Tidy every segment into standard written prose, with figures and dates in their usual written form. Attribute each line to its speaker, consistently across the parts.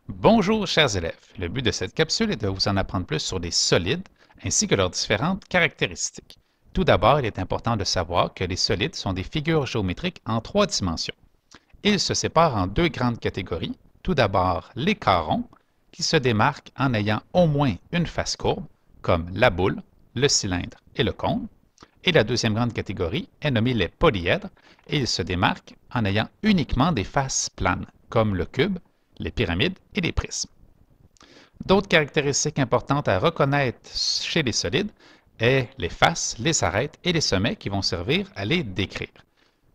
Speaker 1: Bonjour chers élèves, le but de cette capsule est de vous en apprendre plus sur les solides ainsi que leurs différentes caractéristiques. Tout d'abord, il est important de savoir que les solides sont des figures géométriques en trois dimensions. Ils se séparent en deux grandes catégories. Tout d'abord, les carrons, qui se démarquent en ayant au moins une face courbe, comme la boule, le cylindre et le cône. Et la deuxième grande catégorie est nommée les polyèdres, et ils se démarquent en ayant uniquement des faces planes, comme le cube, les pyramides et les prismes. D'autres caractéristiques importantes à reconnaître chez les solides est les faces, les arêtes et les sommets qui vont servir à les décrire.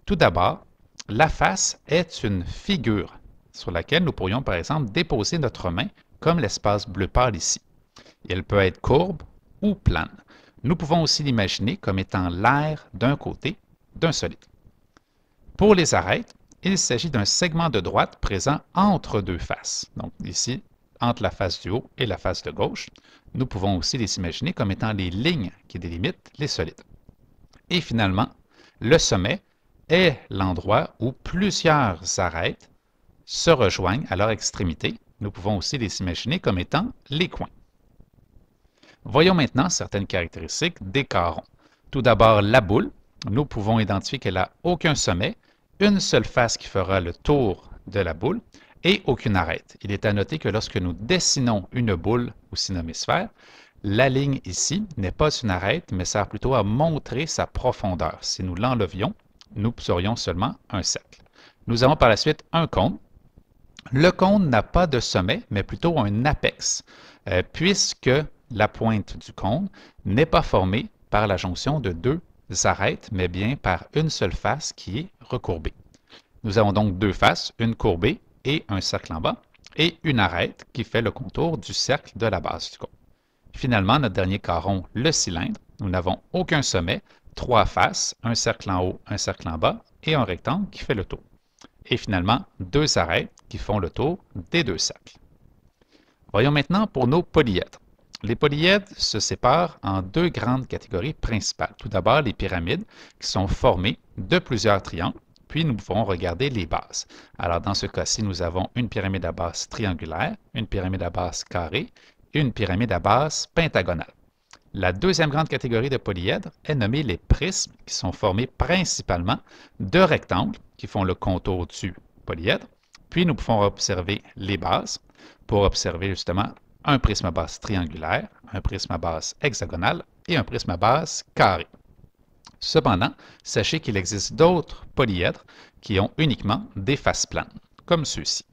Speaker 1: Tout d'abord, la face est une figure sur laquelle nous pourrions par exemple déposer notre main comme l'espace bleu pâle ici. Elle peut être courbe ou plane. Nous pouvons aussi l'imaginer comme étant l'air d'un côté d'un solide. Pour les arêtes, il s'agit d'un segment de droite présent entre deux faces. Donc ici, entre la face du haut et la face de gauche. Nous pouvons aussi les imaginer comme étant les lignes qui délimitent les solides. Et finalement, le sommet est l'endroit où plusieurs arêtes se rejoignent à leur extrémité. Nous pouvons aussi les imaginer comme étant les coins. Voyons maintenant certaines caractéristiques des carrons. Tout d'abord, la boule. Nous pouvons identifier qu'elle n'a aucun sommet, une seule face qui fera le tour de la boule et aucune arête. Il est à noter que lorsque nous dessinons une boule ou synomésphère, la ligne ici n'est pas une arête, mais sert plutôt à montrer sa profondeur. Si nous l'enlevions, nous aurions seulement un cercle. Nous avons par la suite un cône. Le cône n'a pas de sommet, mais plutôt un apex, puisque la pointe du cône n'est pas formée par la jonction de deux arêtes, mais bien par une seule face qui est recourbée. Nous avons donc deux faces, une courbée et un cercle en bas, et une arête qui fait le contour du cercle de la base du cône. Finalement, notre dernier carron, le cylindre, nous n'avons aucun sommet, trois faces, un cercle en haut, un cercle en bas, et un rectangle qui fait le tour. Et finalement, deux arêtes qui font le tour des deux cercles. Voyons maintenant pour nos polyèdres. Les polyèdres se séparent en deux grandes catégories principales. Tout d'abord, les pyramides qui sont formées de plusieurs triangles, puis nous pouvons regarder les bases. Alors, dans ce cas-ci, nous avons une pyramide à base triangulaire, une pyramide à base carrée et une pyramide à base pentagonale. La deuxième grande catégorie de polyèdres est nommée les prismes, qui sont formés principalement de rectangles qui font le contour du polyèdre. Puis, nous pouvons observer les bases pour observer justement un prisme à base triangulaire, un prisme à base hexagonale et un prisme à base carrée. Cependant, sachez qu'il existe d'autres polyèdres qui ont uniquement des faces planes, comme ceux-ci.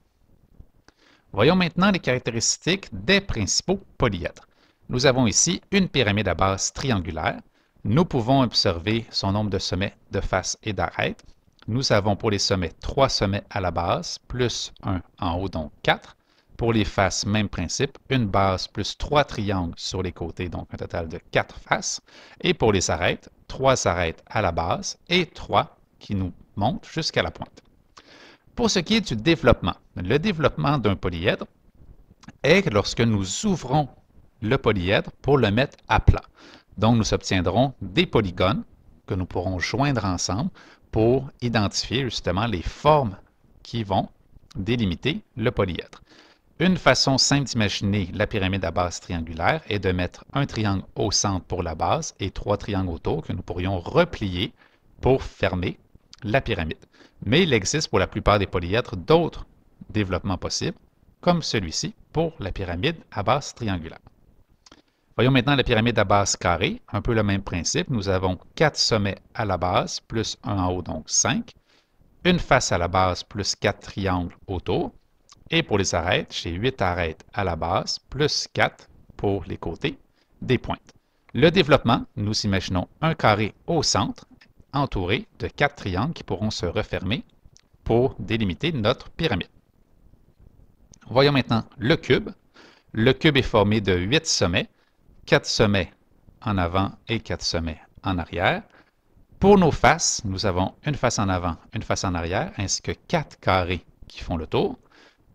Speaker 1: Voyons maintenant les caractéristiques des principaux polyèdres. Nous avons ici une pyramide à base triangulaire. Nous pouvons observer son nombre de sommets, de faces et d'arêtes. Nous avons pour les sommets 3 sommets à la base, plus 1 en haut, donc 4. Pour les faces, même principe, une base plus 3 triangles sur les côtés, donc un total de 4 faces. Et pour les arêtes, 3 arêtes à la base et 3 qui nous montent jusqu'à la pointe. Pour ce qui est du développement, le développement d'un polyèdre est lorsque nous ouvrons le polyèdre pour le mettre à plat. Donc, nous obtiendrons des polygones que nous pourrons joindre ensemble pour identifier justement les formes qui vont délimiter le polyèdre. Une façon simple d'imaginer la pyramide à base triangulaire est de mettre un triangle au centre pour la base et 3 triangles autour que nous pourrions replier pour fermer la pyramide. Mais il existe pour la plupart des polyèdres d'autres développements possibles, comme celui-ci pour la pyramide à base triangulaire. Voyons maintenant la pyramide à base carrée, un peu le même principe. Nous avons 4 sommets à la base, plus 1 en haut, donc 5. Une face à la base, plus 4 triangles autour. Et pour les arêtes, j'ai 8 arêtes à la base, plus 4 pour les côtés, des pointes. Le développement, nous imaginons un carré au centre, entouré de 4 triangles qui pourront se refermer pour délimiter notre pyramide. Voyons maintenant le cube. Le cube est formé de 8 sommets, 4 sommets en avant et 4 sommets en arrière. Pour nos faces, nous avons une face en avant, une face en arrière, ainsi que 4 carrés qui font le tour.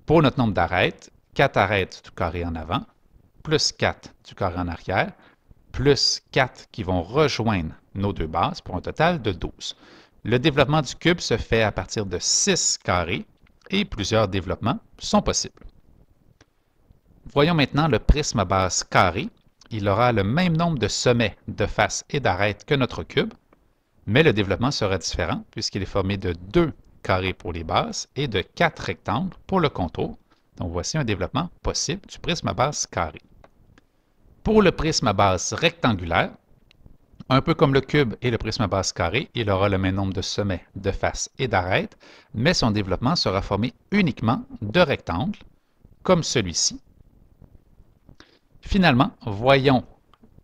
Speaker 1: Pour notre nombre d'arêtes, 4 arêtes du carré en avant, plus 4 du carré en arrière, plus 4 qui vont rejoindre nos deux bases pour un total de 12. Le développement du cube se fait à partir de 6 carrés et plusieurs développements sont possibles. Voyons maintenant le prisme à base carrée. Il aura le même nombre de sommets, de faces et d'arêtes que notre cube, mais le développement sera différent puisqu'il est formé de 2 carrés pour les bases et de 4 rectangles pour le contour. Donc voici un développement possible du prisme à base carrée. Pour le prisme à base rectangulaire, un peu comme le cube et le prisme à base carrée, il aura le même nombre de sommets, de faces et d'arêtes, mais son développement sera formé uniquement de rectangles, comme celui-ci. Finalement, voyons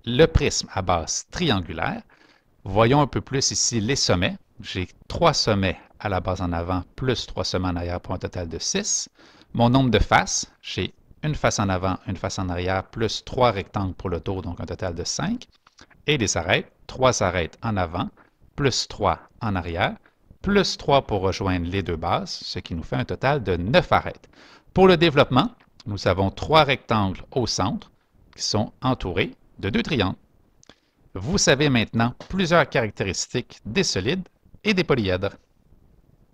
Speaker 1: le prisme à base triangulaire. Voyons un peu plus ici les sommets. J'ai 3 sommets à la base en avant plus 3 sommets en arrière pour un total de 6. Mon nombre de faces, j'ai une face en avant, une face en arrière, plus 3 rectangles pour le tour, donc un total de 5. Et les arêtes, 3 arêtes en avant, plus 3 en arrière, plus 3 pour rejoindre les deux bases, ce qui nous fait un total de 9 arêtes. Pour le développement, nous avons 3 rectangles au centre qui sont entourés de 2 triangles. Vous savez maintenant plusieurs caractéristiques des solides et des polyèdres.